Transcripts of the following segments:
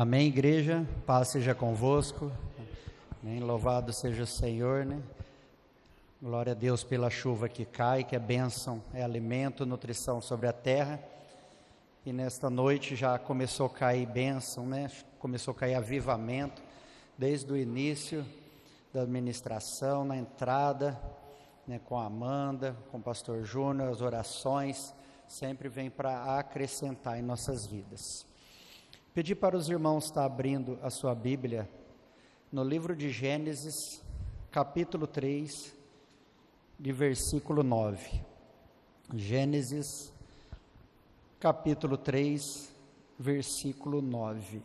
Amém, igreja, paz seja convosco, amém, louvado seja o Senhor, né? Glória a Deus pela chuva que cai, que é bênção, é alimento, nutrição sobre a terra, e nesta noite já começou a cair bênção, né? Começou a cair avivamento, desde o início da administração, na entrada, né, com a Amanda, com o pastor Júnior, as orações, sempre vem para acrescentar em nossas vidas. Pedi para os irmãos estar abrindo a sua Bíblia no livro de Gênesis, capítulo 3, de versículo 9. Gênesis, capítulo 3, versículo 9.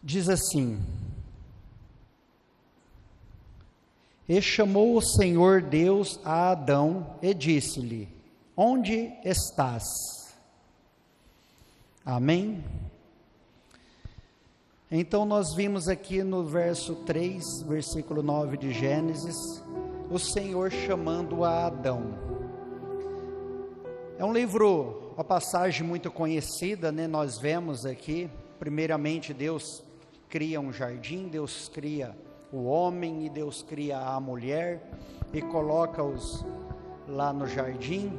Diz assim: E chamou o Senhor Deus a Adão e disse-lhe: Onde estás? Amém? Então nós vimos aqui no verso 3, versículo 9 de Gênesis, o Senhor chamando a Adão. É um livro, uma passagem muito conhecida, né? Nós vemos aqui, primeiramente Deus cria um jardim, Deus cria o homem e Deus cria a mulher e coloca-os lá no jardim,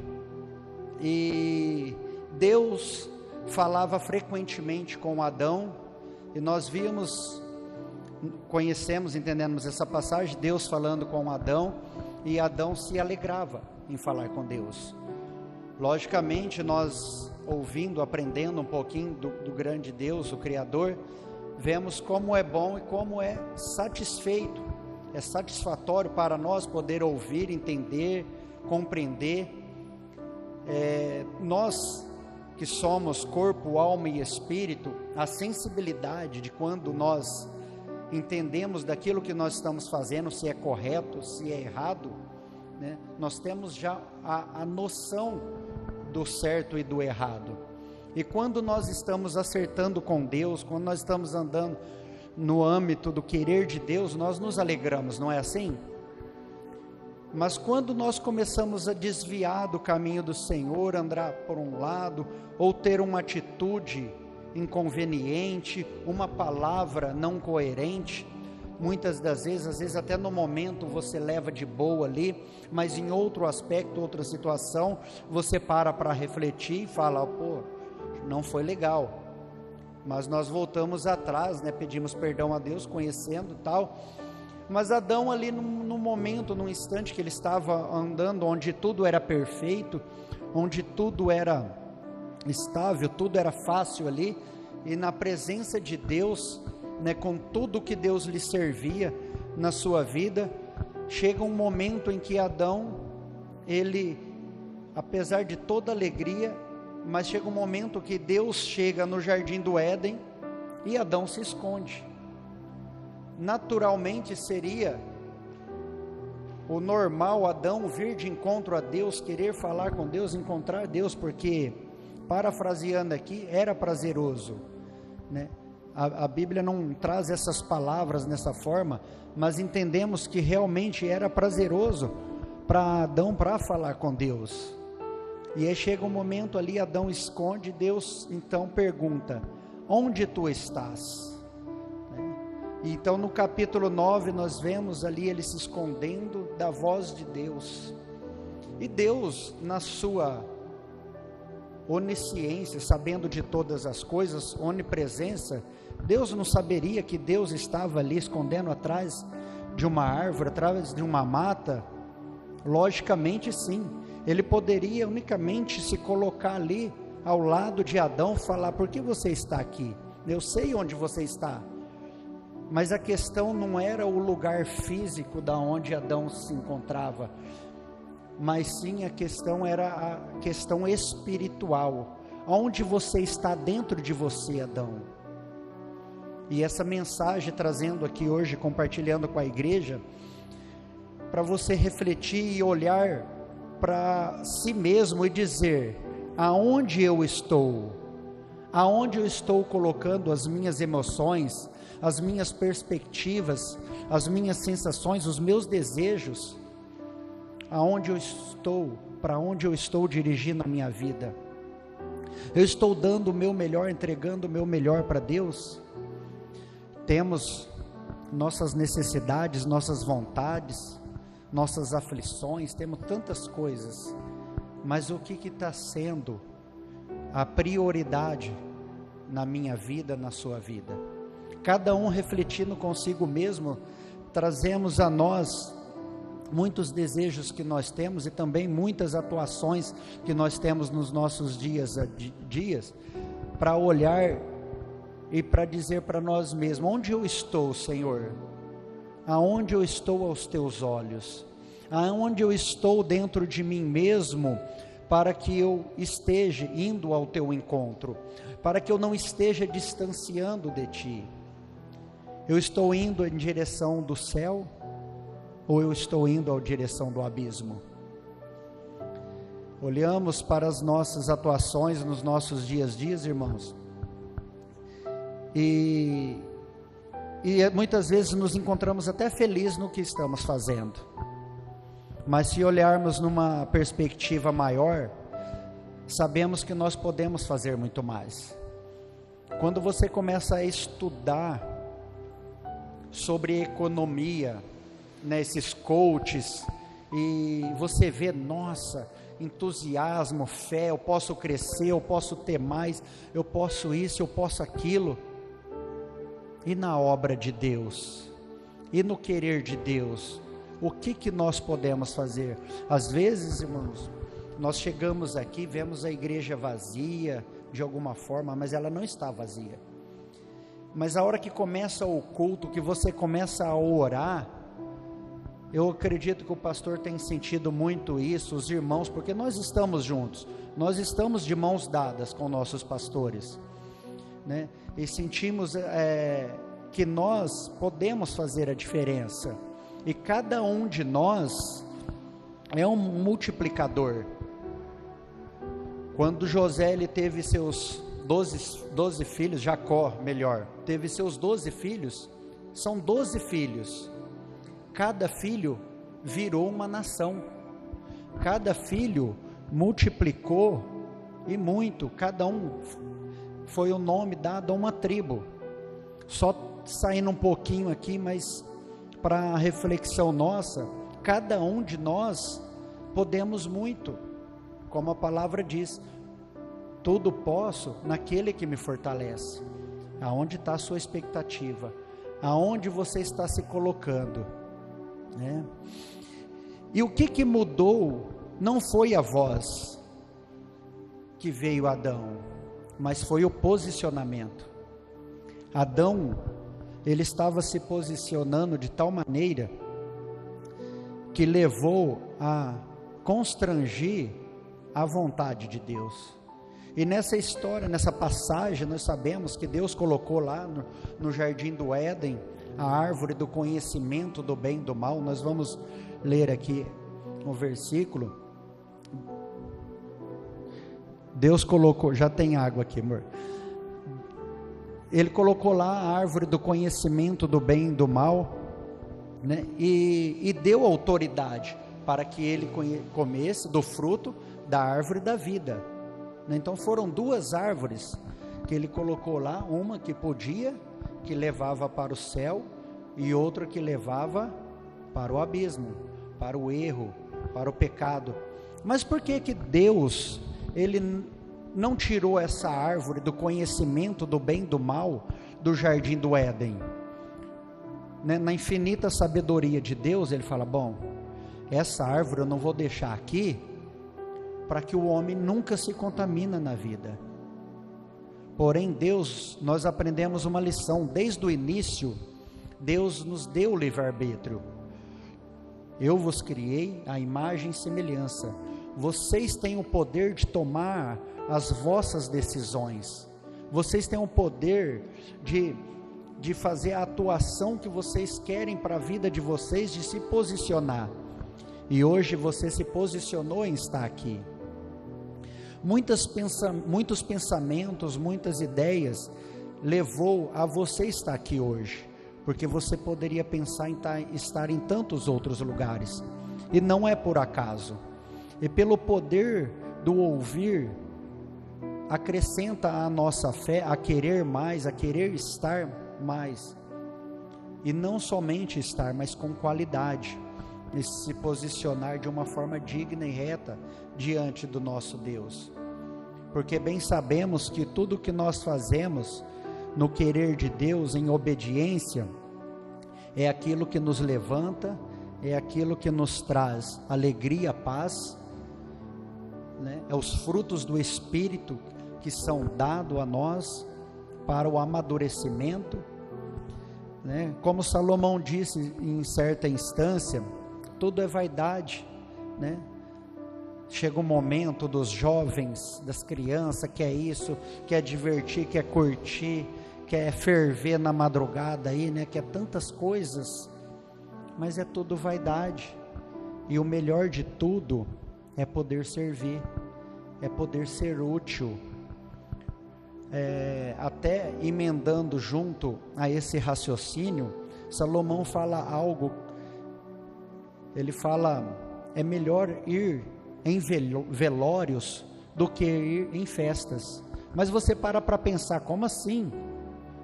e Deus falava frequentemente com Adão, e nós vimos, conhecemos, entendemos essa passagem, Deus falando com Adão, e Adão se alegrava em falar com Deus. Logicamente, nós ouvindo, aprendendo um pouquinho do grande Deus, o Criador, vemos como é bom e como é satisfeito, é satisfatório para nós poder ouvir, entender, compreender. Nós que somos corpo, alma e espírito, a sensibilidade de quando nós entendemos daquilo que nós estamos fazendo, se é correto, se é errado, né? Nós temos já a noção do certo e do errado. E quando nós estamos acertando com Deus, quando nós estamos andando no âmbito do querer de Deus, nós nos alegramos, não é assim? Mas quando nós começamos a desviar do caminho do Senhor, andar por um lado, ou ter uma atitude inconveniente, uma palavra não coerente, muitas das vezes, às vezes até no momento você leva de boa ali, mas em outro aspecto, outra situação, você para refletir e fala, pô, não foi legal. Mas nós voltamos atrás, né? Pedimos perdão a Deus, conhecendo tal. Mas Adão ali no momento, num instante que ele estava andando, onde tudo era perfeito, onde tudo era estável, tudo era fácil ali, e na presença de Deus, né, com tudo que Deus lhe servia na sua vida, chega um momento em que Adão, ele, apesar de toda alegria, mas chega um momento que Deus chega no jardim do Éden, e Adão se esconde. Naturalmente seria o normal Adão vir de encontro a Deus, querer falar com Deus, encontrar Deus, porque, parafraseando aqui, era prazeroso, né? A Bíblia não traz essas palavras nessa forma, mas entendemos que realmente era prazeroso para Adão para falar com Deus. E aí chega um momento ali, Adão esconde, Deus então pergunta: onde tu estás? Então no capítulo 9 nós vemos ali ele se escondendo da voz de Deus, e Deus, na sua onisciência, sabendo de todas as coisas, onipresença, Deus não saberia que Deus estava ali escondendo atrás de uma árvore, atrás de uma mata? Logicamente sim, ele poderia unicamente se colocar ali ao lado de Adão, falar: por que você está aqui? Eu sei onde você está. Mas a questão não era o lugar físico da onde Adão se encontrava, mas sim a questão era a questão espiritual. Onde você está dentro de você, Adão? E essa mensagem trazendo aqui hoje, compartilhando com a igreja, para você refletir e olhar para si mesmo e dizer: aonde eu estou? Aonde eu estou colocando as minhas emoções, as minhas perspectivas, as minhas sensações, os meus desejos? Aonde eu estou? Para onde eu estou dirigindo a minha vida? Eu estou dando o meu melhor, entregando o meu melhor para Deus? Temos nossas necessidades, nossas vontades, nossas aflições, temos tantas coisas, mas o que está sendo a prioridade na minha vida, na sua vida? Cada um refletindo consigo mesmo, trazemos a nós muitos desejos que nós temos e também muitas atuações que nós temos nos nossos dias para olhar e para dizer para nós mesmos: onde eu estou, Senhor? Aonde eu estou aos teus olhos? Aonde eu estou dentro de mim mesmo, para que eu esteja indo ao teu encontro, para que eu não esteja distanciando de ti? Eu estou indo em direção do céu, ou eu estou indo em direção do abismo? Olhamos para as nossas atuações nos nossos dias, irmãos, e muitas vezes nos encontramos até felizes no que estamos fazendo, mas se olharmos numa perspectiva maior, sabemos que nós podemos fazer muito mais. Quando você começa a estudar sobre economia, nesses coaches, e você vê, nossa, entusiasmo, fé, eu posso crescer, eu posso ter mais, eu posso isso, eu posso aquilo. E na obra de Deus, e no querer de Deus, o que nós podemos fazer? Às vezes, irmãos, nós chegamos aqui, vemos a igreja vazia, de alguma forma, mas ela não está vazia. Mas a hora que começa o culto, que você começa a orar, eu acredito que o pastor tem sentido muito isso, os irmãos, porque nós estamos juntos, nós estamos de mãos dadas com nossos pastores, né? E sentimos que nós podemos fazer a diferença, e cada um de nós é um multiplicador. Quando José ele teve seus 12 filhos, Jacó, melhor, teve seus 12 filhos, são 12 filhos, cada filho virou uma nação, cada filho multiplicou, e muito, cada um foi o nome dado a uma tribo. Só saindo um pouquinho aqui, mas para a reflexão nossa, cada um de nós podemos muito, como a palavra diz: tudo posso naquele que me fortalece. Aonde está a sua expectativa? Aonde você está se colocando, né? E o que mudou não foi a voz que veio a Adão, mas foi o posicionamento. Adão, ele estava se posicionando de tal maneira que levou a constrangir a vontade de Deus. E nessa história, nessa passagem, nós sabemos que Deus colocou lá no jardim do Éden a árvore do conhecimento do bem e do mal. Nós vamos ler aqui um versículo. Deus colocou, já tem água aqui, amor. Ele colocou lá a árvore do conhecimento do bem e do mal, né? E deu autoridade para que ele comesse do fruto da árvore da vida. Então foram duas árvores que ele colocou lá, uma que podia, que levava para o céu, e outra que levava para o abismo, para o erro, para o pecado. Mas por que Deus, ele não tirou essa árvore do conhecimento do bem e do mal do jardim do Éden? Na infinita sabedoria de Deus, ele fala: bom, essa árvore eu não vou deixar aqui, para que o homem nunca se contamina na vida. Porém, Deus, nós aprendemos uma lição, desde o início, Deus nos deu o livre-arbítrio. Eu vos criei à imagem e semelhança, vocês têm o poder de tomar as vossas decisões, vocês têm o poder de fazer a atuação que vocês querem para a vida de vocês, de se posicionar, e hoje você se posicionou em estar aqui. Muitos pensamentos, muitas ideias levou a você estar aqui hoje, porque você poderia pensar em estar em tantos outros lugares, e não é por acaso. E pelo poder do ouvir, acrescenta à nossa fé a querer mais, a querer estar mais, e não somente estar, mas com qualidade, e se posicionar de uma forma digna e reta diante do nosso Deus, porque bem sabemos que tudo que nós fazemos no querer de Deus, em obediência, é aquilo que nos levanta, é aquilo que nos traz alegria, paz, né? É os frutos do Espírito que são dados a nós para o amadurecimento, né? Como Salomão disse em certa instância, tudo é vaidade, né? Chega um momento dos jovens, das crianças, quer isso, quer divertir, quer curtir, quer ferver na madrugada aí, né? Quer tantas coisas, mas é tudo vaidade, e o melhor de tudo é poder servir, é poder ser útil. Até emendando junto a esse raciocínio, Salomão fala algo, ele fala, é melhor ir em velórios do que ir em festas. Mas você para pensar, como assim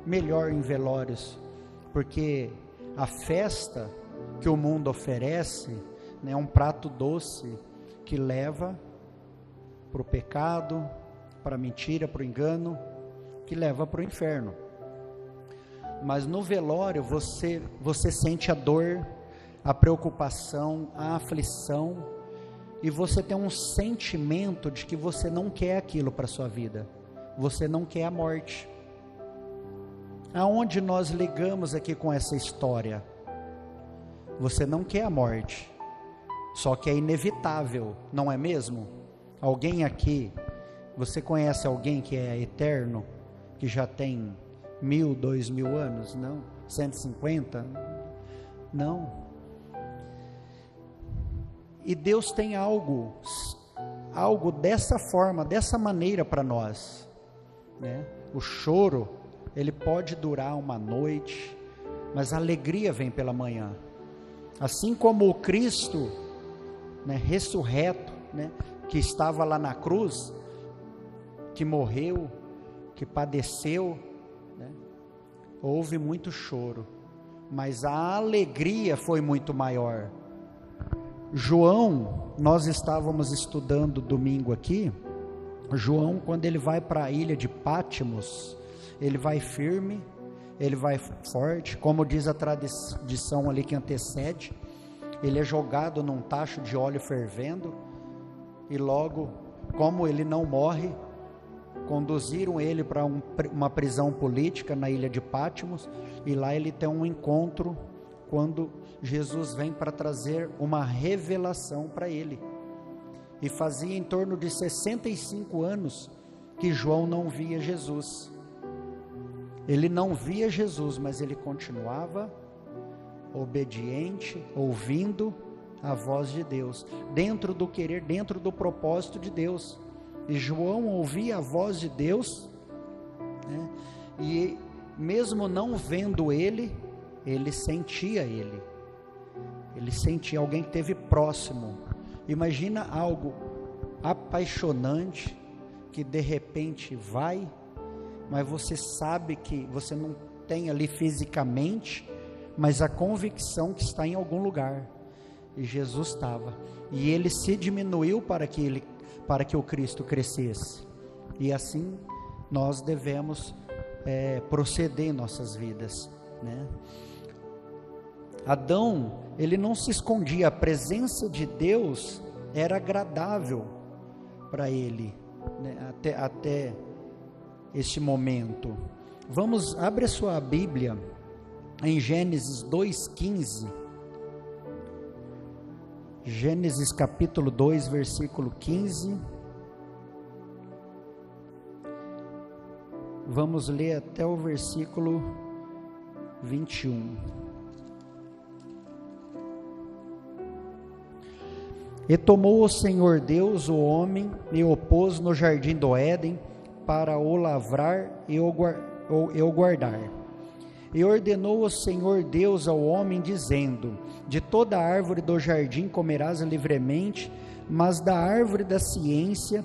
melhor em velórios? Porque a festa que o mundo oferece, né, é um prato doce que leva para o pecado, para a mentira, para o engano, que leva para o inferno. Mas no velório você sente a dor, a preocupação, a aflição, e você tem um sentimento de que você não quer aquilo para a sua vida, você não quer a morte. Aonde nós ligamos aqui com essa história? Você não quer a morte, só que é inevitável, não é mesmo? Alguém aqui, você conhece alguém que é eterno, que já tem 1000, 2000 anos? Não? 150? Não. E Deus tem algo dessa forma, dessa maneira para nós, né? O choro, ele pode durar uma noite, mas a alegria vem pela manhã. Assim como o Cristo, né, ressurreto, né, que estava lá na cruz, que morreu, que padeceu, né, houve muito choro, mas a alegria foi muito maior. João, nós estávamos estudando domingo aqui, João, quando ele vai para a ilha de Pátimos, ele vai firme, ele vai forte, como diz a tradição ali que antecede, ele é jogado num tacho de óleo fervendo, e logo, como ele não morre, conduziram ele para uma prisão política na ilha de Pátimos, e lá ele tem um encontro, quando Jesus vem para trazer uma revelação para ele, e fazia em torno de 65 anos, que João não via Jesus. Ele não via Jesus, mas ele continuava obediente, ouvindo a voz de Deus, dentro do querer, dentro do propósito de Deus. E João ouvia a voz de Deus, né? E mesmo não vendo ele sentia ele sentia alguém que esteve próximo. Imagina algo apaixonante, que de repente vai, mas você sabe que você não tem ali fisicamente, mas a convicção que está em algum lugar, e Jesus estava, e ele se diminuiu para que o Cristo crescesse, e assim nós devemos proceder em nossas vidas, né? Adão, ele não se escondia, a presença de Deus era agradável para ele, né? até este momento. Abre a sua Bíblia em Gênesis 2,15, Gênesis capítulo 2, versículo 15, vamos ler até o versículo 21. E tomou o Senhor Deus o homem e o pôs no jardim do Éden para o lavrar e o guardar. E ordenou o Senhor Deus ao homem, dizendo: de toda árvore do jardim comerás livremente, mas da árvore da ciência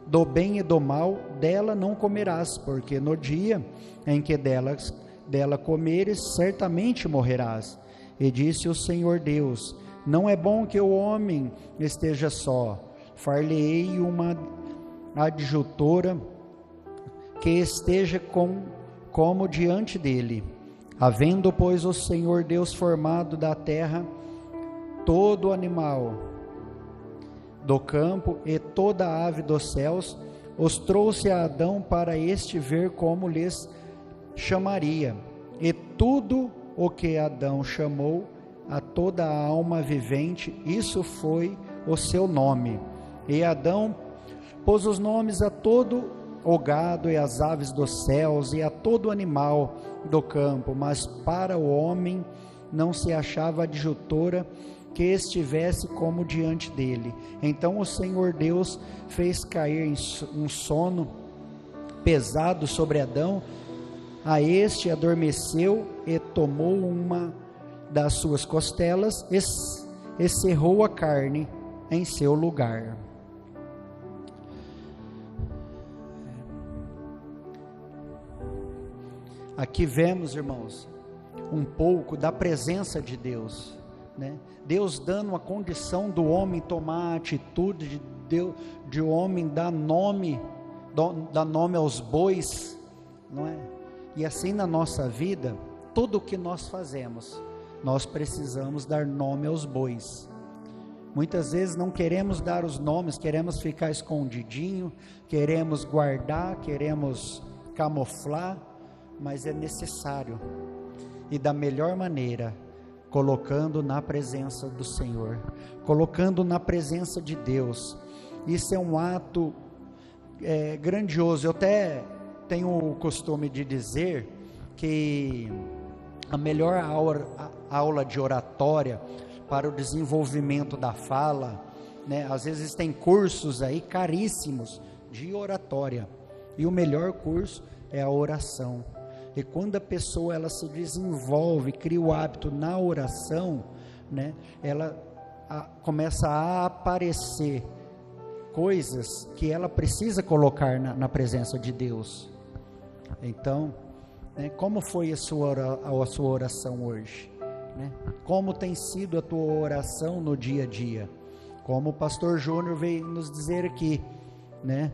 do bem e do mal dela não comerás, porque no dia em que dela comeres, certamente morrerás. E disse o Senhor Deus: não é bom que o homem esteja só, far-lhe-ei uma adjutora que esteja como diante dele. Havendo, pois, o Senhor Deus formado da terra todo animal do campo e toda ave dos céus, os trouxe a Adão para este ver como lhes chamaria. E tudo o que Adão chamou a toda a alma vivente, isso foi o seu nome. E Adão pôs os nomes a todo o gado e as aves dos céus e a todo animal do campo, mas para o homem não se achava adjutora que estivesse como diante dele. Então o Senhor Deus fez cair um sono pesado sobre Adão, a este adormeceu e tomou uma das suas costelas e cerrou a carne em seu lugar. Aqui vemos, irmãos, um pouco da presença de Deus, né? Deus dando uma condição do homem tomar a atitude, de o homem dar nome aos bois, não é? E assim na nossa vida, tudo o que nós fazemos, nós precisamos dar nome aos bois. Muitas vezes não queremos dar os nomes, queremos ficar escondidinho, queremos guardar, queremos camuflar, mas é necessário, e da melhor maneira, colocando na presença do Senhor, colocando na presença de Deus. Isso é um ato grandioso. Eu até tenho o costume de dizer que a melhor aula de oratória para o desenvolvimento da fala, né? Às vezes tem cursos aí caríssimos de oratória, e o melhor curso é a oração. E quando a pessoa ela se desenvolve, cria o hábito na oração, né, ela começa a aparecer coisas que ela precisa colocar na presença de Deus. Então, né, como foi a sua oração hoje? Né? Como tem sido a tua oração no dia a dia? Como o pastor Júnior veio nos dizer aqui, né?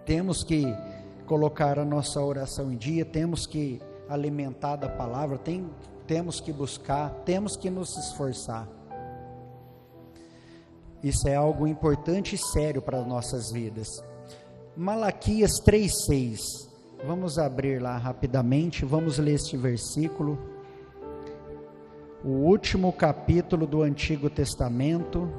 Temos que colocar a nossa oração em dia, temos que alimentar da palavra, temos que buscar, temos que nos esforçar. Isso é algo importante e sério para as nossas vidas. Malaquias 3:6, vamos abrir lá rapidamente, vamos ler este versículo, o último capítulo do Antigo Testamento.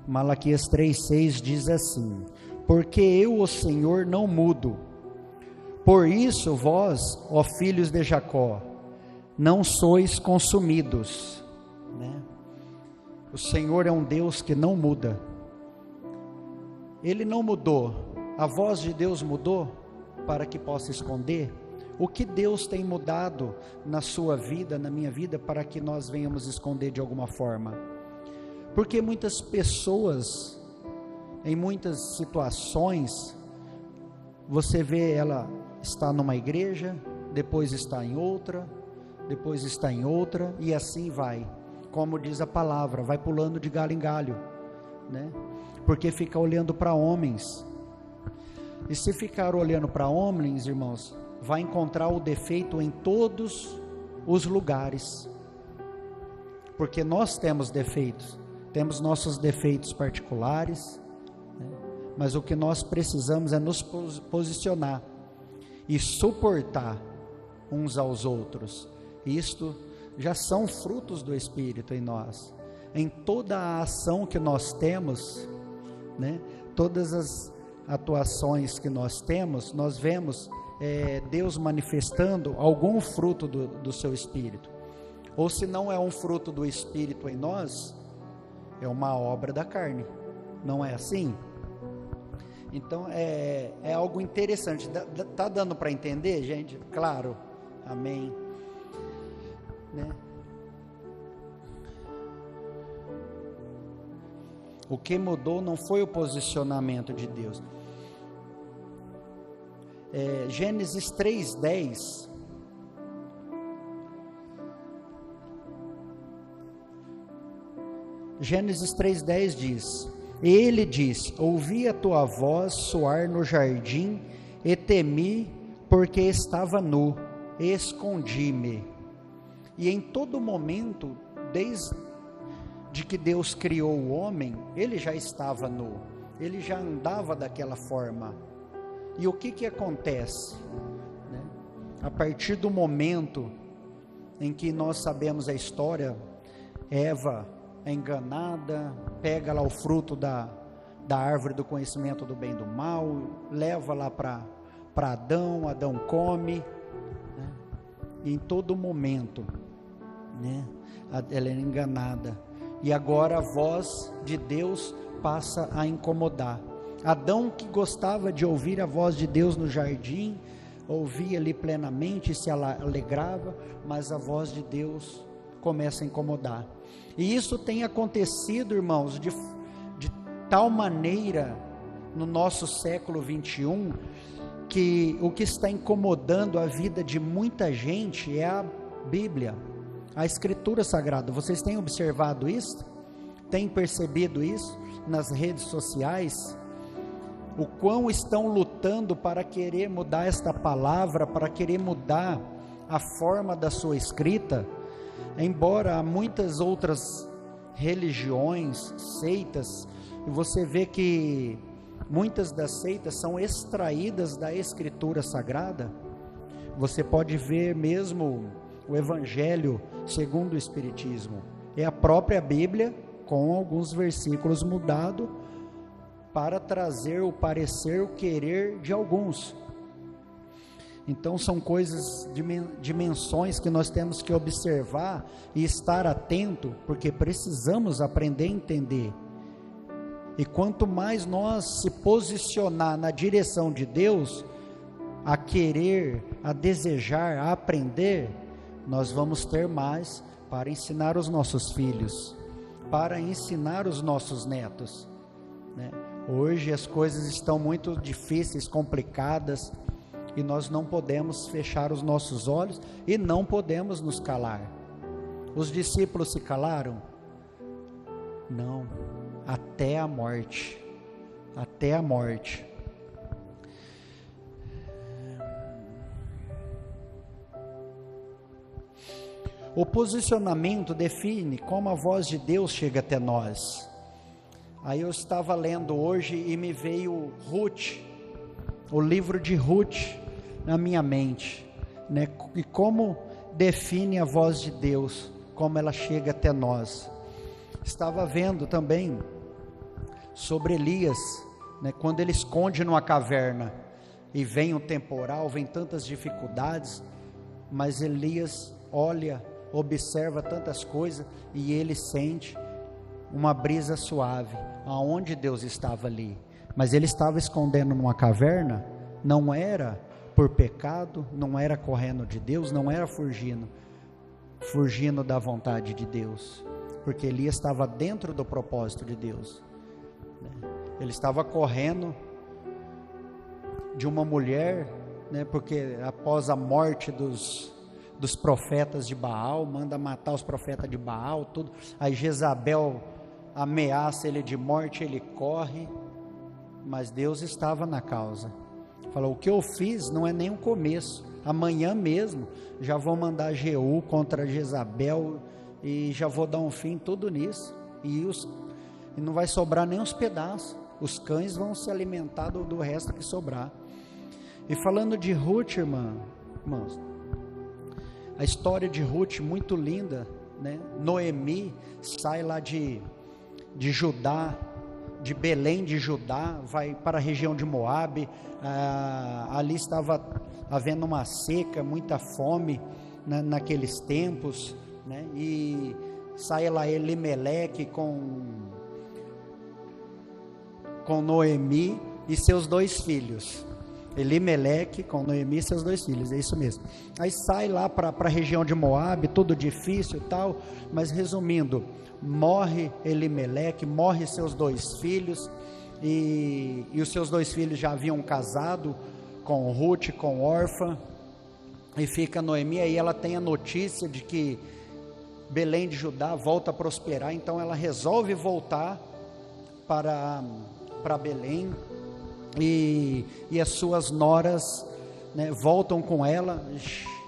Malaquias 3:6 diz assim: porque eu, o Senhor, não mudo. Por isso vós, ó filhos de Jacó, não sois consumidos, né? O Senhor é um Deus que não muda. Ele não mudou. A voz de Deus mudou para que possa esconder? O que Deus tem mudado na sua vida, na minha vida, para que nós venhamos esconder de alguma forma? Porque muitas pessoas, em muitas situações, você vê ela está numa igreja, depois está em outra, depois está em outra, e assim vai, como diz a palavra, vai pulando de galho em galho, né? Porque fica olhando para homens, e se ficar olhando para homens, irmãos, vai encontrar o defeito em todos os lugares, porque nós temos defeitos, temos nossos defeitos particulares, né? Mas o que nós precisamos é nos posicionar e suportar uns aos outros. Isto já são frutos do Espírito em nós. Em toda a ação que nós temos, né? Todas as atuações que nós temos, nós vemos Deus manifestando algum fruto do seu Espírito. Ou se não é um fruto do Espírito em nós, é uma obra da carne. Não é assim? Então é algo interessante. Tá dando para entender, gente? Claro, amém, né? O que mudou não foi o posicionamento de Deus. Gênesis 3:10. Gênesis 3:10 diz: Ele diz: ouvi a tua voz soar no jardim, e temi, porque estava nu, escondi-me. E em todo momento, desde que Deus criou o homem, ele já estava nu, ele já andava daquela forma. E o que acontece, né? A partir do momento em que nós sabemos a história, Eva é enganada, pega lá o fruto da árvore do conhecimento do bem e do mal, leva lá para Adão, Adão come, né? E em todo momento, né, ela é enganada. E agora a voz de Deus passa a incomodar. Adão, que gostava de ouvir a voz de Deus no jardim, ouvia ali plenamente e se alegrava, mas a voz de Deus começa a incomodar. E isso tem acontecido, irmãos, de tal maneira no nosso século 21, que o que está incomodando a vida de muita gente é a Bíblia, a Escritura Sagrada. Vocês têm observado isso? Têm percebido isso nas redes sociais? O quão estão lutando para querer mudar esta palavra, para querer mudar a forma da sua escrita, embora há muitas outras religiões, seitas, e você vê que muitas das seitas são extraídas da Escritura Sagrada. Você pode ver mesmo o Evangelho segundo o Espiritismo, é a própria Bíblia com alguns versículos mudados para trazer o parecer, o querer de alguns. Então são coisas, dimensões que nós temos que observar e estar atento, porque precisamos aprender a entender. E quanto mais nós se posicionar na direção de Deus, a querer, a desejar, a aprender, nós vamos ter mais para ensinar os nossos filhos, para ensinar os nossos netos, né? Hoje as coisas estão muito difíceis, complicadas, e nós não podemos fechar os nossos olhos e não podemos nos calar. Os discípulos se calaram? Não, até a morte, até a morte. O posicionamento define como a voz de Deus chega até nós. Aí eu estava lendo hoje e me veio Ruth, o livro de Ruth na minha mente, né? E como define a voz de Deus, como ela chega até nós. Estava vendo também sobre Elias, né? Quando ele esconde numa caverna e vem um temporal, vem tantas dificuldades, mas Elias olha, observa tantas coisas e ele sente uma brisa suave, aonde Deus estava ali. Mas ele estava escondendo numa caverna, não era por pecado, não era correndo de Deus, não era fugindo da vontade de Deus, porque Elias estava dentro do propósito de Deus, né? Ele estava correndo de uma mulher, né? Porque após a morte dos profetas de Baal, manda matar os profetas de Baal, tudo. Aí Jezabel ameaça ele de morte, ele corre, mas Deus estava na causa. Falou: o que eu fiz não é nem um começo, amanhã mesmo já vou mandar Jeú contra Jezabel e já vou dar um fim tudo nisso, e não vai sobrar nem uns pedaços, os cães vão se alimentar do resto que sobrar. E falando de Ruth, irmãos, a história de Ruth muito linda, né? Noemi sai lá de Judá, de Belém de Judá, vai para a região de Moabe. Ali estava havendo uma seca, muita fome, né, naqueles tempos, né? E sai lá Elimeleque com Noemi, e seus 2 filhos. Elimeleque com Noemi e seus 2 filhos, é isso mesmo. Aí sai lá para a região de Moabe, tudo difícil e tal, mas resumindo, morre Elimeleque, morre seus 2 filhos, e os seus 2 filhos já haviam casado com Ruth, com Orfa, e fica Noemi. Aí ela tem a notícia de que Belém de Judá volta a prosperar, então ela resolve voltar para Belém, e as suas noras, né, voltam com ela.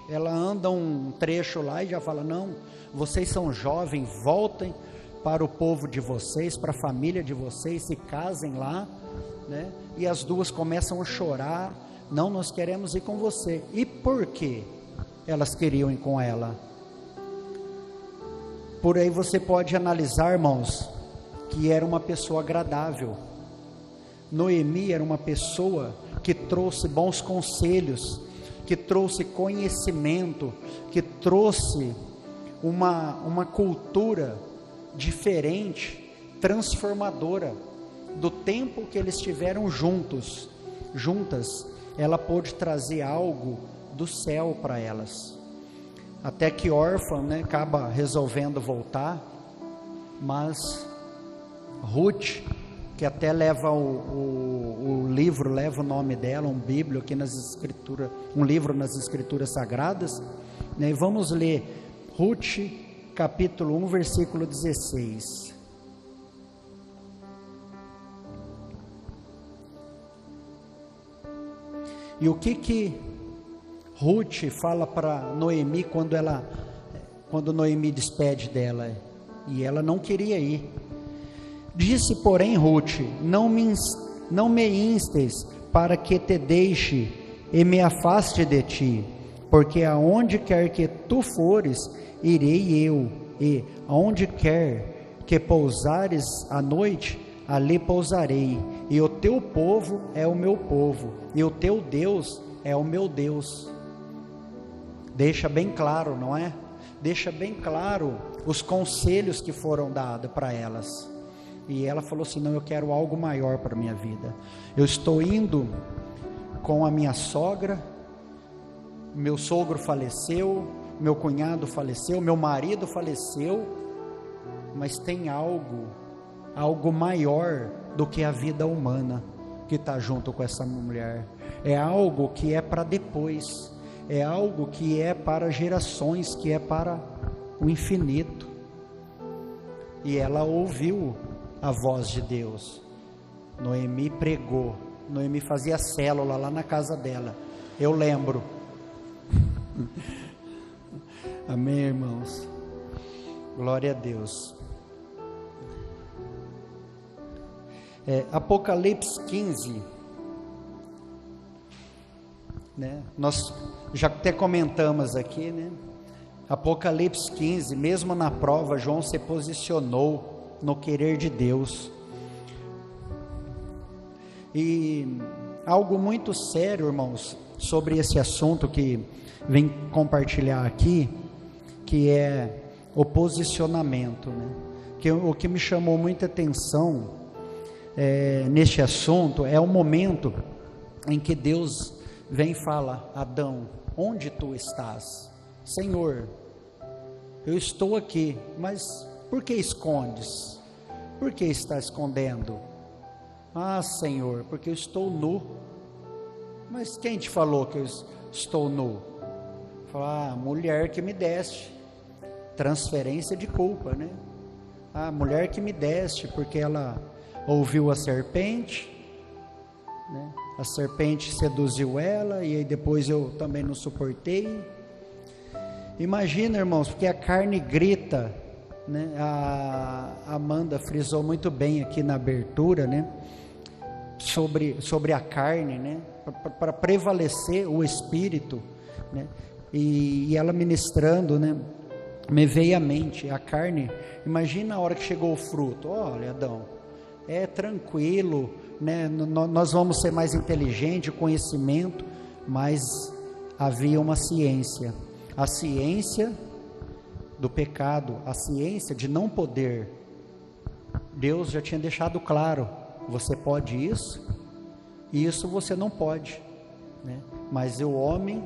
Ela anda um trecho lá e já fala: não, vocês são jovens, voltem para o povo de vocês, para a família de vocês, se casem lá, né? E as 2 começam a chorar: não, nós queremos ir com você. E por que elas queriam ir com ela? Por aí você pode analisar, irmãos, que era uma pessoa agradável. Noemi era uma pessoa que trouxe bons conselhos, que trouxe conhecimento, que trouxe uma cultura diferente, transformadora. Do tempo que eles estiveram juntas, ela pôde trazer algo do céu para elas. Até que Orfa, né, acaba resolvendo voltar, mas Ruth, que até leva o livro, leva o nome dela, um bíblio aqui nas escrituras, um livro nas escrituras sagradas, né? E vamos ler Ruth, capítulo 1, versículo 16. E o que Ruth fala para Noemi quando Noemi despede dela? E ela não queria ir. Disse, porém, Ruth: não me instes para que te deixe e me afaste de ti, porque aonde quer que tu fores, irei eu, e aonde quer que pousares à noite, ali pousarei, e o teu povo é o meu povo, e o teu Deus é o meu Deus. Deixa bem claro, não é? Deixa bem claro os conselhos que foram dados para elas. E ela falou assim: não, eu quero algo maior para a minha vida. Eu estou indo com a minha sogra, meu sogro faleceu, meu cunhado faleceu, meu marido faleceu, mas tem algo maior do que a vida humana que está junto com essa mulher. É algo que é para depois, é algo que é para gerações, que é para o infinito. E ela ouviu a voz de Deus. Noemi pregou, Noemi fazia célula lá na casa dela, eu lembro. Amém, irmãos? Glória a Deus. Apocalipse 15, né? Nós já até comentamos aqui, né? Apocalipse 15, mesmo na prova, João se posicionou no querer de Deus. E algo muito sério, irmãos, sobre esse assunto que vem compartilhar aqui, que é o posicionamento, né? O que me chamou muita atenção neste assunto é o momento em que Deus vem e fala: Adão, onde tu estás? Senhor, eu estou aqui, mas por que escondes? Por que está escondendo? Ah, Senhor, porque eu estou nu. Mas quem te falou que eu estou nu? Fala: a mulher que me deste. Transferência de culpa, né? A mulher que me deste, porque ela ouviu a serpente, né? A serpente seduziu ela, e aí depois eu também não suportei. Imagina, irmãos, porque a carne grita, né? A Amanda frisou muito bem aqui na abertura, né? Sobre a carne, né? Para prevalecer o espírito, né? E ela ministrando, né? Me veio à mente a carne. Imagina a hora que chegou o fruto. Olha, Adão, é tranquilo, né? Nós vamos ser mais inteligentes, conhecimento, mas havia uma ciência, a ciência do pecado, a ciência de não poder. Deus já tinha deixado claro: você pode isso, Isso você não pode, né? Mas o homem,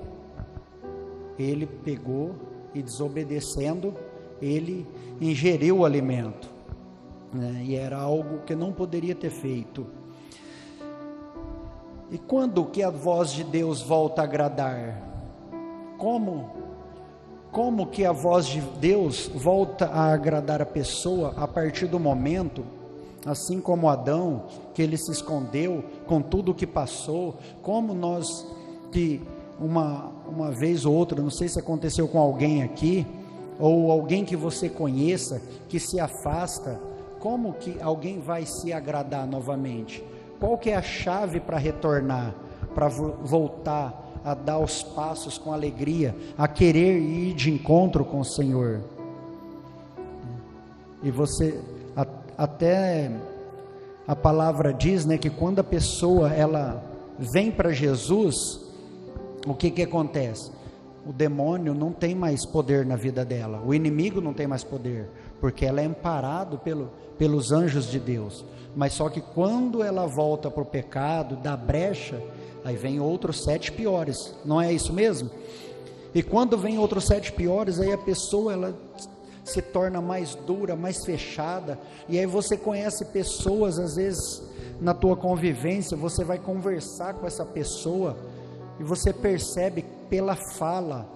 ele pegou e, desobedecendo, ele ingeriu o alimento, né? E era algo que não poderia ter feito. E quando que a voz de Deus volta a agradar? Como que a voz de Deus volta a agradar a pessoa a partir do momento, assim como Adão, que ele se escondeu com tudo o que passou, como nós que uma vez ou outra, não sei se aconteceu com alguém aqui, ou alguém que você conheça, que se afasta, como que alguém vai se agradar novamente? Qual que é a chave para retornar, para voltar a dar os passos com alegria, a querer ir de encontro com o Senhor? E você, até a palavra diz, né, que quando a pessoa ela vem para Jesus, o que acontece? O demônio não tem mais poder na vida dela, o inimigo não tem mais poder, porque ela é amparado pelos anjos de Deus. Mas só que quando ela volta para o pecado, dá brecha, aí vem outros 7 piores, não é isso mesmo? E quando vem outros 7 piores, aí a pessoa ela se torna mais dura, mais fechada, e aí você conhece pessoas, às vezes na tua convivência, você vai conversar com essa pessoa, e você percebe pela fala,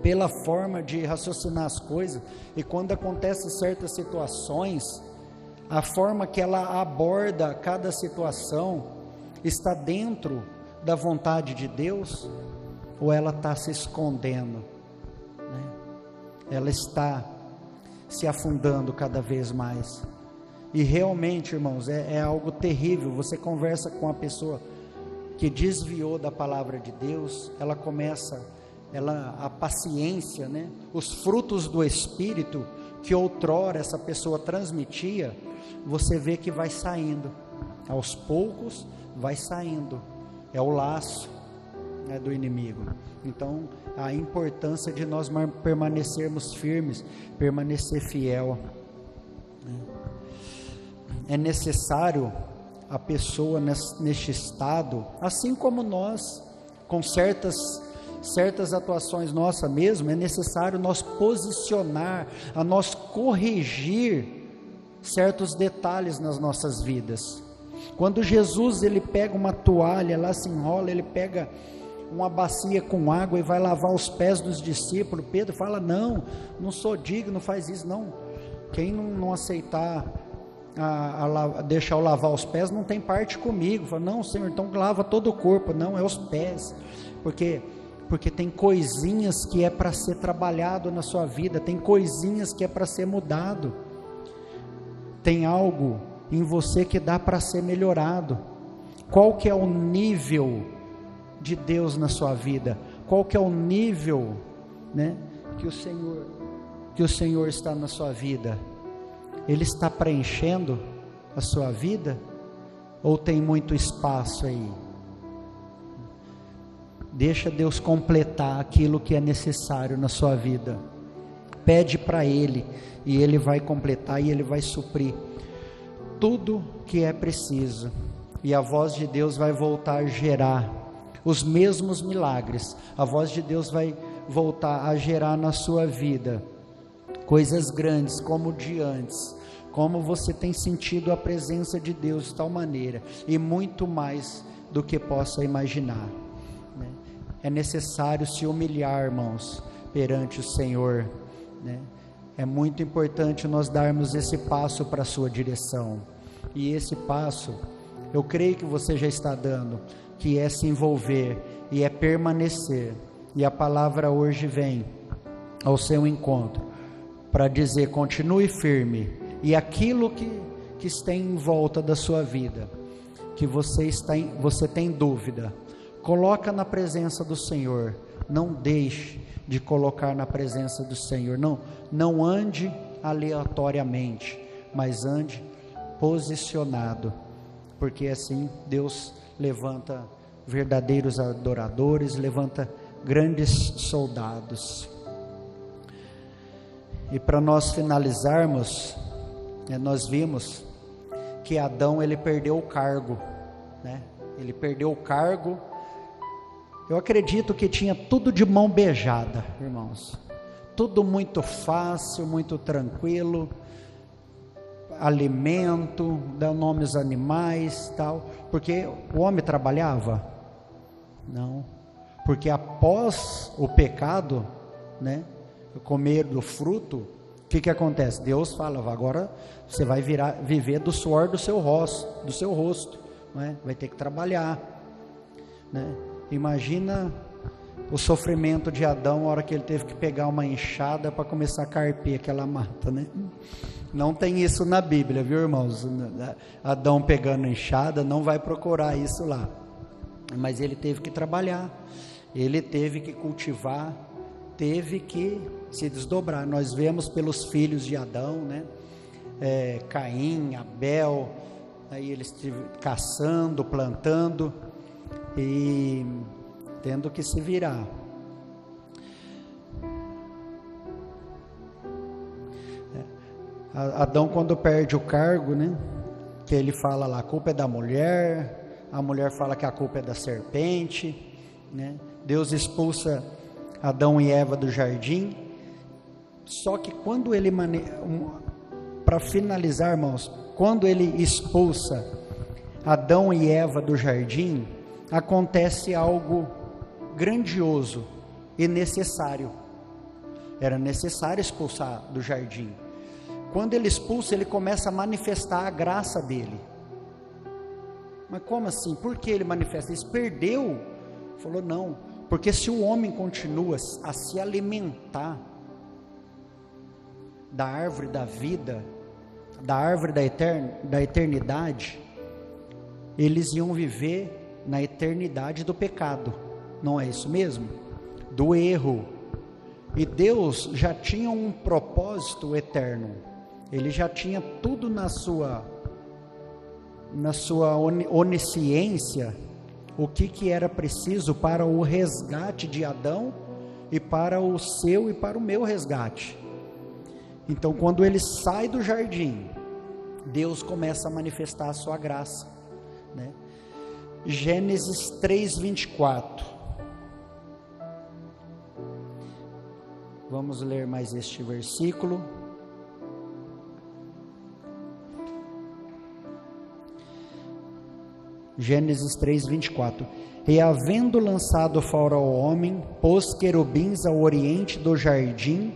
pela forma de raciocinar as coisas, e quando acontecem certas situações, a forma que ela aborda cada situação, está dentro da vontade de Deus, ou ela está se escondendo, né? Ela está se afundando cada vez mais, e realmente, irmãos, é algo terrível. Você conversa com a pessoa que desviou da palavra de Deus, ela começa, a paciência, né? Os frutos do Espírito, que outrora essa pessoa transmitia, você vê que vai saindo, aos poucos vai saindo, é o laço, né, do inimigo. Então, a importância de nós permanecermos firmes, permanecer fiel. É necessário a pessoa neste estado, assim como nós, com certas atuações nossas mesmo, é necessário nós posicionar, a nós corrigir certos detalhes nas nossas vidas. Quando Jesus ele pega uma toalha, lá se enrola, ele pega uma bacia com água e vai lavar os pés dos discípulos, Pedro fala: não sou digno, faz isso. Não, quem não aceitar deixar eu lavar os pés não tem parte comigo. Fala: não, Senhor, então lava todo o corpo. Não, é os pés, porque tem coisinhas que é para ser trabalhado na sua vida, tem coisinhas que é para ser mudado, tem algo em você que dá para ser melhorado. Qual que é o nível de Deus na sua vida? Qual que é o nível, né, que o Senhor está na sua vida? Ele está preenchendo a sua vida, ou tem muito espaço aí? Deixa Deus completar aquilo que é necessário na sua vida. Pede para Ele, e Ele vai completar, e Ele vai suprir tudo que é preciso, e a voz de Deus vai voltar a gerar os mesmos milagres. A voz de Deus vai voltar a gerar na sua vida coisas grandes como de antes, como você tem sentido a presença de Deus de tal maneira, e muito mais do que possa imaginar, né? É necessário se humilhar, irmãos, perante o Senhor, né? É muito importante nós darmos esse passo para a sua direção, e esse passo, eu creio que você já está dando, que é se envolver, e é permanecer, e a palavra hoje vem ao seu encontro, para dizer: continue firme, e aquilo que está em volta da sua vida, que você tem dúvida, coloca na presença do Senhor. Não deixe de colocar na presença do Senhor. Não ande aleatoriamente, mas ande posicionado, porque assim Deus levanta verdadeiros adoradores, levanta grandes soldados. E para nós finalizarmos, nós vimos que Adão ele perdeu o cargo, né? ele perdeu o cargo. Eu acredito que tinha tudo de mão beijada, irmãos, tudo muito fácil, muito tranquilo, alimento, dar nome aos animais, tal, porque o homem trabalhava? Não, porque após o pecado, né, comer do fruto, o que acontece? Deus fala, agora você vai viver do suor do seu rosto, né? Vai ter que trabalhar, né? Imagina o sofrimento de Adão, a hora que ele teve que pegar uma enxada para começar a carpir aquela mata, né? Não tem isso na Bíblia, viu, irmãos? Adão pegando enxada, não vai procurar isso lá. Mas ele teve que trabalhar, ele teve que cultivar, teve que se desdobrar. Nós vemos pelos filhos de Adão, né? Caim, Abel, aí eles caçando, plantando e tendo que se virar. Adão, quando perde o cargo, né, que ele fala lá, a culpa é da mulher, a mulher fala que a culpa é da serpente, né? Deus expulsa Adão e Eva do jardim. Só que quando ele para finalizar, irmãos, quando ele expulsa Adão e Eva do jardim, acontece algo grandioso e necessário. Era necessário expulsar do jardim. Quando ele expulsa, ele começa a manifestar a graça dele. Mas como assim? Por que ele manifesta isso? Perdeu? Falou, não, porque se o homem continua a se alimentar da árvore da vida, da árvore da eternidade, eles iam viver na eternidade do pecado, não é isso mesmo? Do erro. E Deus já tinha um propósito eterno, ele já tinha tudo na sua onisciência, o que era preciso para o resgate de Adão e para o seu e para o meu resgate. Então, quando ele sai do jardim, Deus começa a manifestar a sua graça, né? Gênesis 3:24. Vamos ler mais este versículo. Gênesis 3:24. E havendo lançado fora o homem, pôs querubins ao oriente do jardim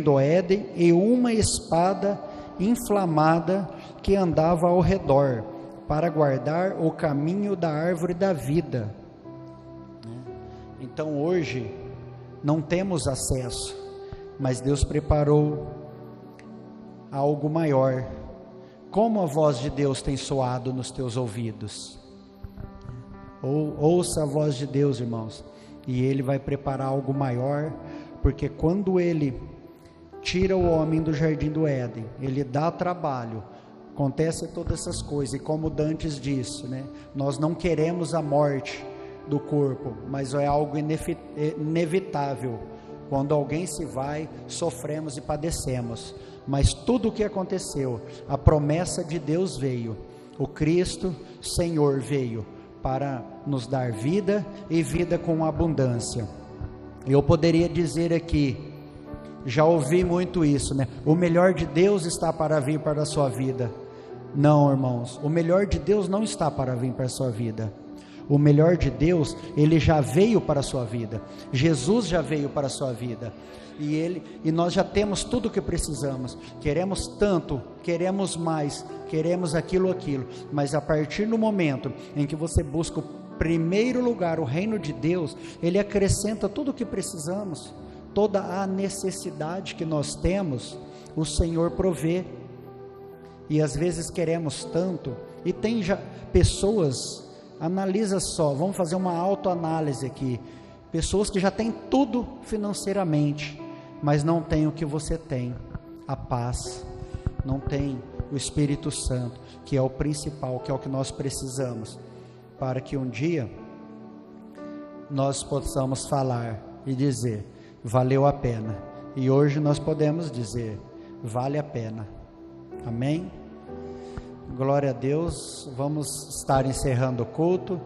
do Éden, e uma espada inflamada que andava ao redor, para guardar o caminho da árvore da vida. Então hoje não temos acesso, mas Deus preparou algo maior. Como a voz de Deus tem soado nos teus ouvidos? Ouça a voz de Deus, irmãos, e Ele vai preparar algo maior, porque quando Ele tira o homem do jardim do Éden, Ele dá trabalho, acontece todas essas coisas, e como Dantes disse, né, nós não queremos a morte do corpo, mas é algo inevitável. Quando alguém se vai, sofremos e padecemos, mas tudo o que aconteceu, a promessa de Deus veio, o Cristo Senhor veio para nos dar vida e vida com abundância. Eu poderia dizer aqui, já ouvi muito isso, né? O melhor de Deus está para vir para a sua vida. Não, irmãos, o melhor de Deus não está para vir para a sua vida. O melhor de Deus, Ele já veio para a sua vida. Jesus já veio para a sua vida. E nós já temos tudo o que precisamos. Queremos tanto, queremos mais, queremos aquilo, mas a partir do momento em que você busca o primeiro lugar, o reino de Deus, Ele acrescenta tudo o que precisamos. Toda a necessidade que nós temos, o Senhor provê. E às vezes queremos tanto, e tem já pessoas, analisa só, vamos fazer uma autoanálise aqui, pessoas que já têm tudo financeiramente, mas não tem o que você tem, a paz, não tem o Espírito Santo, que é o principal, que é o que nós precisamos, para que um dia nós possamos falar e dizer, valeu a pena. E hoje nós podemos dizer, vale a pena. Amém? Glória a Deus. Vamos estar encerrando o culto.